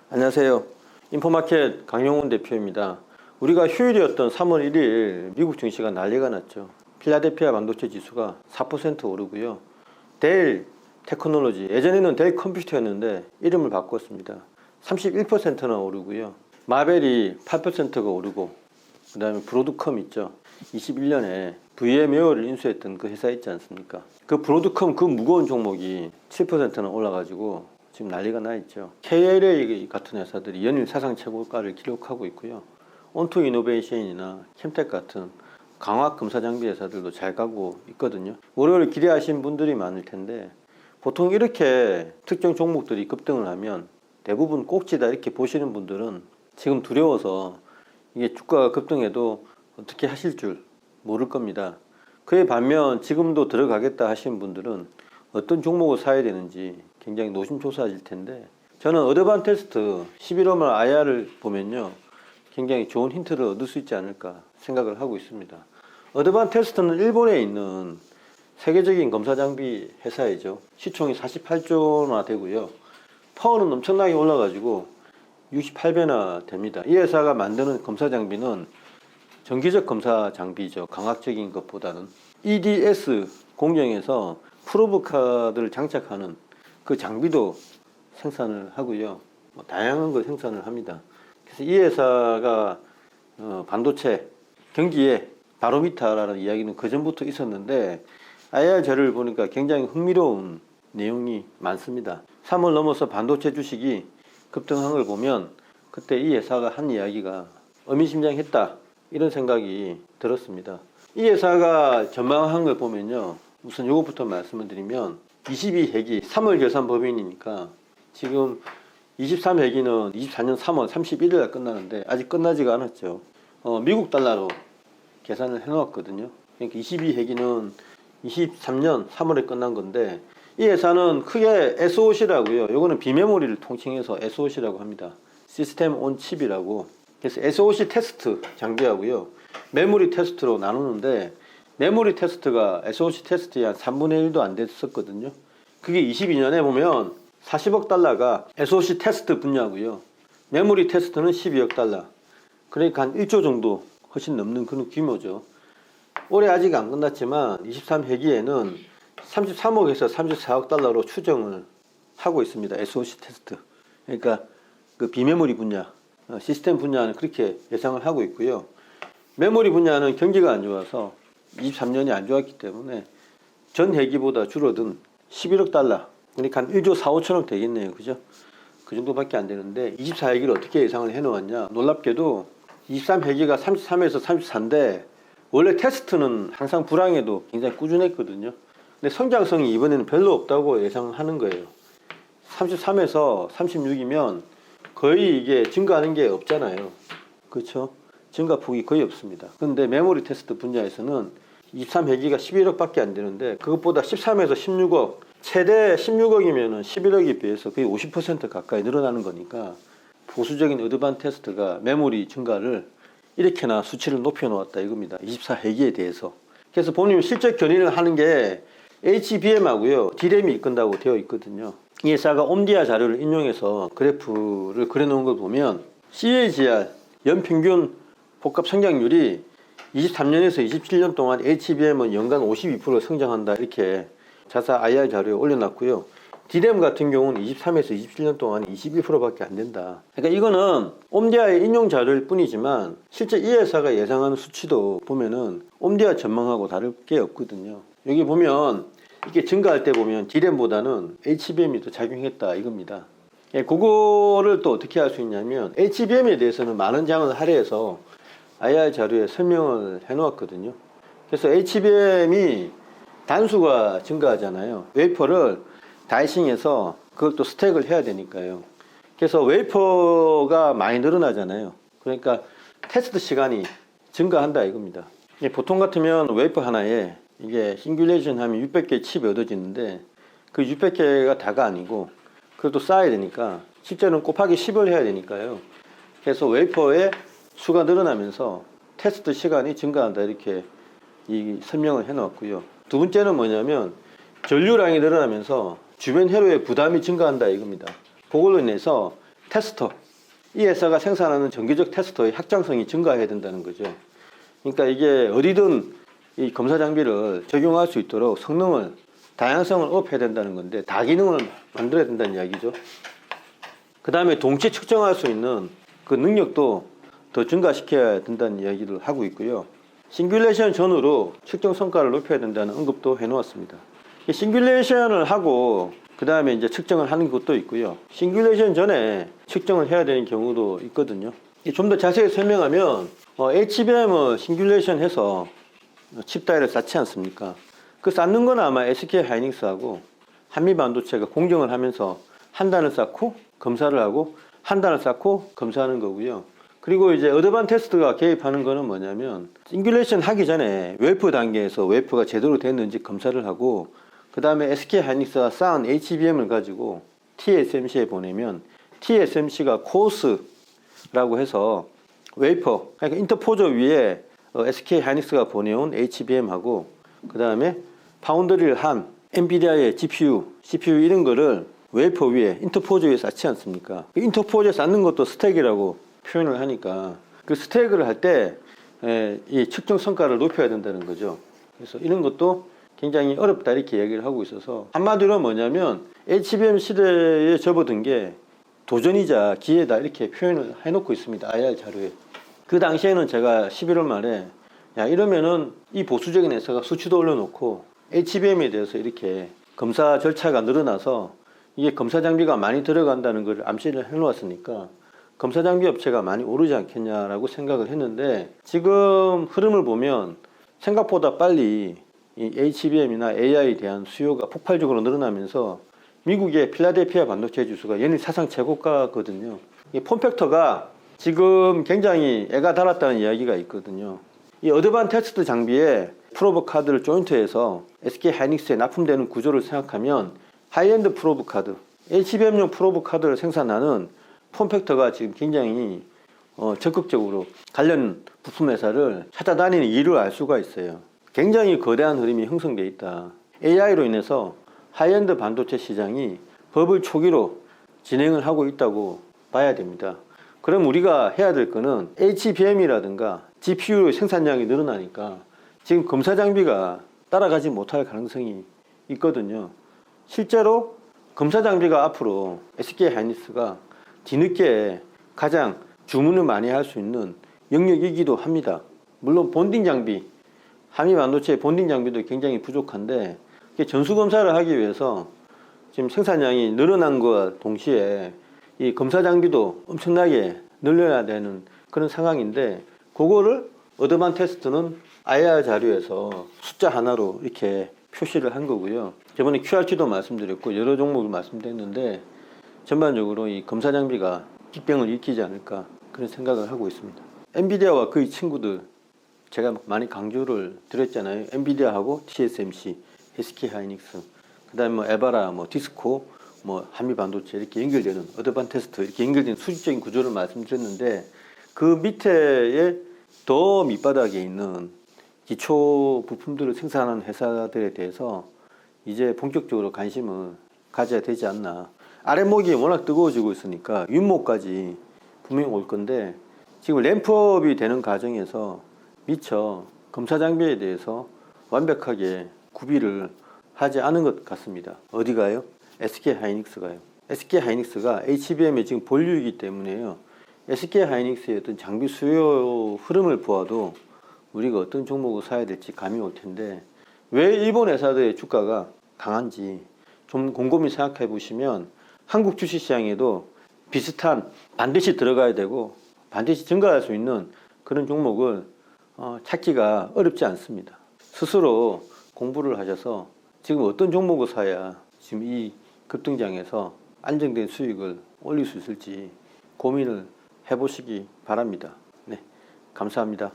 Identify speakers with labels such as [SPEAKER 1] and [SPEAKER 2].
[SPEAKER 1] 안녕하세요. 인포마켓 강용훈 대표입니다. 우리가 휴일이었던 3월 1일 미국 증시가 난리가 났죠. 필라델피아 반도체 지수가 4% 오르고요. 델 테크놀로지, 예전에는 델 컴퓨터였는데 이름을 바꿨습니다. 31%나 오르고요. 마벨이 8%가 오르고, 그 다음에 브로드컴 있죠. 21년에 VM웨어를 인수했던 그 회사 있지 않습니까? 그 브로드컴 그 무거운 종목이 7%나 올라가지고 지금 난리가 나 있죠. KLA 같은 회사들이 연일 사상 최고가를 기록하고 있고요. 온투 이노베이션이나 캠텍 같은 광학 검사 장비 회사들도 잘 가고 있거든요. 월요일 기대하신 분들이 많을 텐데, 보통 이렇게 특정 종목들이 급등을 하면 대부분 꼭지다 이렇게 보시는 분들은 지금 두려워서 이게 주가가 급등해도 어떻게 하실 줄 모를 겁니다. 그에 반면 지금도 들어가겠다 하시는 분들은 어떤 종목을 사야 되는지 굉장히 노심초사하실 텐데, 저는 어드밴티스트 11월말 IR을 보면요 굉장히 좋은 힌트를 얻을 수 있지 않을까 생각을 하고 있습니다. 어드밴티스트는 일본에 있는 세계적인 검사 장비 회사이죠. 시총이 48조나 되고요. 파워는 엄청나게 올라가지고 68배나 됩니다. 이 회사가 만드는 검사 장비는 정기적 검사 장비죠. 광학적인 것보다는. EDS 공정에서 프로브 카드를 장착하는 그 장비도 생산을 하고요. 다양한 걸 생산을 합니다. 그래서 이 회사가 반도체 경기에 바로미터라는 이야기는 그전부터 있었는데, IR 자료를 보니까 굉장히 흥미로운 내용이 많습니다. 3월 넘어서 반도체 주식이 급등한 걸 보면 그때 이 회사가 한 이야기가 의미심장했다 이런 생각이 들었습니다. 이 회사가 전망한 걸 보면요, 우선 이것부터 말씀을 드리면 22회기 3월 결산 법인이니까 지금 23회기는 24년 3월 31일에 끝나는데 아직 끝나지가 않았죠. 미국 달러로 계산을 해놓았거든요. 그러니까 22회기는 23년 3월에 끝난 건데, 이 회사는 크게 SOC라고요. 요거는 비메모리를 통칭해서 SOC라고 합니다. 시스템 온 칩이라고. 그래서 SOC 테스트 장비하고요, 메모리 테스트로 나누는데, 메모리 테스트가 SOC 테스트의 한 3분의 1도 안 됐었거든요. 그게 22년에 보면 40억 달러가 SOC 테스트 분야고요. 메모리 테스트는 12억 달러. 그러니까 한 1조 정도 훨씬 넘는 그런 규모죠. 올해 아직 안 끝났지만 23회기에는 33억에서 34억 달러로 추정을 하고 있습니다. SOC 테스트. 그러니까 그 비메모리 분야, 시스템 분야는 그렇게 예상을 하고 있고요. 메모리 분야는 경기가 안 좋아서 23년이 안 좋았기 때문에 전 회기보다 줄어든 11억 달러. 그러니까 한 1조 4, 5천억 되겠네요. 그죠? 그 정도밖에 안 되는데 24회기를 어떻게 예상을 해 놓았냐. 놀랍게도 23회기가 33에서 34인데 원래 테스트는 항상 불황에도 굉장히 꾸준했거든요. 근데 성장성이 이번에는 별로 없다고 예상하는 거예요. 33에서 36이면 거의 이게 증가하는 게 없잖아요. 그렇죠? 증가폭이 거의 없습니다. 근데 메모리 테스트 분야에서는 23회기가 11억밖에 안 되는데 그것보다 13에서 16억, 최대 16억이면 11억에 비해서 거의 50% 가까이 늘어나는 거니까 보수적인 어드밴티스트가 메모리 증가를 이렇게나 수치를 높여 놓았다 이겁니다. 24회기에 대해서. 그래서 본인 실적 견인을 하는 게 HBM하고요, D램이 이끈다고 되어 있거든요. 이 회사가 옴디아 자료를 인용해서 그래프를 그려놓은 걸 보면 CAGR 연평균 복합 성장률이 23년에서 27년 동안 HBM은 연간 52% 성장한다 이렇게 자사 IR 자료에 올려놨고요. D램 같은 경우는 23에서 27년 동안 21%밖에 안 된다. 그러니까 이거는 옴디아의 인용 자료일 뿐이지만 실제 이 회사가 예상하는 수치도 보면은 옴디아 전망하고 다를 게 없거든요. 여기 보면 이렇게 증가할 때 보면 D램보다는 HBM이 더 작용했다 이겁니다. 그거를 또 어떻게 할 수 있냐면 HBM에 대해서는 많은 장을 할애해서 IR 자료에 설명을 해 놓았거든요. 그래서 HBM이 단수가 증가하잖아요. 웨이퍼를 다이싱해서 그걸 또 스택을 해야 되니까요. 그래서 웨이퍼가 많이 늘어나잖아요. 그러니까 테스트 시간이 증가한다 이겁니다. 보통 같으면 웨이퍼 하나에 이게 싱귤레이션 하면 600개의 칩이 얻어지는데 그 600개가 다가 아니고 그것도 쌓아야 되니까 실제로는 곱하기 10을 해야 되니까요. 그래서 웨이퍼의 수가 늘어나면서 테스트 시간이 증가한다 이렇게 이 설명을 해 놓았고요. 두 번째는 뭐냐면 전류량이 늘어나면서 주변 회로의 부담이 증가한다 이겁니다. 그걸로 인해서 테스터, 이 회사가 생산하는 정기적 테스터의 확장성이 증가해야 된다는 거죠. 그러니까 이게 어디든 이 검사 장비를 적용할 수 있도록 성능을, 다양성을 업해야 된다는 건데, 다기능을 만들어야 된다는 이야기죠. 그 다음에 동시에 측정할 수 있는 그 능력도 더 증가시켜야 된다는 이야기를 하고 있고요. 싱귤레이션 전후로 측정 성과를 높여야 된다는 언급도 해놓았습니다. 싱귤레이션을 하고 그 다음에 이제 측정을 하는 것도 있고요. 싱귤레이션 전에 측정을 해야 되는 경우도 있거든요. 좀 더 자세히 설명하면 HBM을 싱귤레이션 해서 칩 다이를 쌓지 않습니까? 그 쌓는 건 아마 SK 하이닉스하고 한미반도체가 공정을 하면서 한 단을 쌓고 검사를 하고 한 단을 쌓고 검사하는 거고요. 그리고 이제 어드밴티스트가 개입하는 거는 뭐냐면 싱귤레이션 하기 전에 웨이프 단계에서 웨이프가 제대로 됐는지 검사를 하고 그 다음에 SK 하이닉스가 쌓은 HBM을 가지고 TSMC에 보내면 TSMC가 코어스라고 해서 웨이퍼, 그러니까 인터포저 위에 SK 하이닉스가 보내온 HBM하고 그 다음에 파운드리를 한 엔비디아의 GPU, CPU 이런 거를 웨이퍼 위에 인터포저 위에 쌓지 않습니까? 그 인터포저에 쌓는 것도 스택이라고 표현을 하니까 그 스택을 할 때 이 측정 성과를 높여야 된다는 거죠. 그래서 이런 것도 굉장히 어렵다 이렇게 얘기를 하고 있어서 한마디로 뭐냐면 HBM 시대에 접어든 게 도전이자 기회다 이렇게 표현을 해놓고 있습니다. IR 자료에. 그 당시에는 제가 11월 말에 야 이러면은 이 보수적인 회사가 수치도 올려놓고 HBM에 대해서 이렇게 검사 절차가 늘어나서 이게 검사 장비가 많이 들어간다는 걸 암시를 해놓았으니까 검사 장비 업체가 많이 오르지 않겠냐라고 생각을 했는데 지금 흐름을 보면 생각보다 빨리 이 HBM이나 AI에 대한 수요가 폭발적으로 늘어나면서 미국의 필라델피아 반도체 지수가 연일 사상 최고가거든요. 이 폼팩터가 지금 굉장히 애가 달았다는 이야기가 있거든요. 이 어드밴티스트 장비에 프로브 카드를 조인트해서 SK 하이닉스에 납품되는 구조를 생각하면 하이엔드 프로브 카드, HBM용 프로브 카드를 생산하는 폼팩터가 지금 굉장히 적극적으로 관련 부품 회사를 찾아다니는 이유를 알 수가 있어요. 굉장히 거대한 흐름이 형성되어 있다. AI로 인해서 하이엔드 반도체 시장이 버블 초기로 진행을 하고 있다고 봐야 됩니다. 그럼 우리가 해야 될 거는 HBM이라든가 GPU 생산량이 늘어나니까 지금 검사 장비가 따라가지 못할 가능성이 있거든요. 실제로 검사 장비가 앞으로 SK 하이닉스가 뒤늦게 가장 주문을 많이 할 수 있는 영역이기도 합니다. 물론 본딩 장비, 한미 반도체 본딩 장비도 굉장히 부족한데 전수검사를 하기 위해서 지금 생산량이 늘어난 것과 동시에 이 검사 장비도 엄청나게 늘려야 되는 그런 상황인데 그거를 어드밴티스트는 IR 자료에서 숫자 하나로 이렇게 표시를 한 거고요. 저번에 QRT도 말씀드렸고 여러 종목을 말씀드렸는데 전반적으로 이 검사 장비가 빅뱅을 일으키지 않을까 그런 생각을 하고 있습니다. 엔비디아와 그의 친구들 제가 많이 강조를 드렸잖아요. 엔비디아하고 TSMC, SK 하이닉스, 그다음에 뭐 에바라, 뭐 디스코, 뭐 한미 반도체 이렇게 연결되는 어드밴티스트 이렇게 연결된 수직적인 구조를 말씀드렸는데 그 밑에 더 밑바닥에 있는 기초 부품들을 생산하는 회사들에 대해서 이제 본격적으로 관심을 가져야 되지 않나. 아랫목이 워낙 뜨거워지고 있으니까 윗목까지 분명히 올 건데 지금 램프업이 되는 과정에서 미처 검사 장비에 대해서 완벽하게 구비를 하지 않은 것 같습니다. 어디가요? SK 하이닉스가요. SK 하이닉스가 HBM의 지금 본류이기 때문에요. SK 하이닉스의 어떤 장비 수요 흐름을 보아도 우리가 어떤 종목을 사야 될지 감이 올 텐데 왜 일본 회사들의 주가가 강한지 좀 곰곰이 생각해 보시면 한국 주식시장에도 비슷한 반드시 들어가야 되고 반드시 증가할 수 있는 그런 종목을 찾기가 어렵지 않습니다. 스스로 공부를 하셔서 지금 어떤 종목을 사야 지금 이 급등장에서 안정된 수익을 올릴 수 있을지 고민을 해보시기 바랍니다. 네, 감사합니다.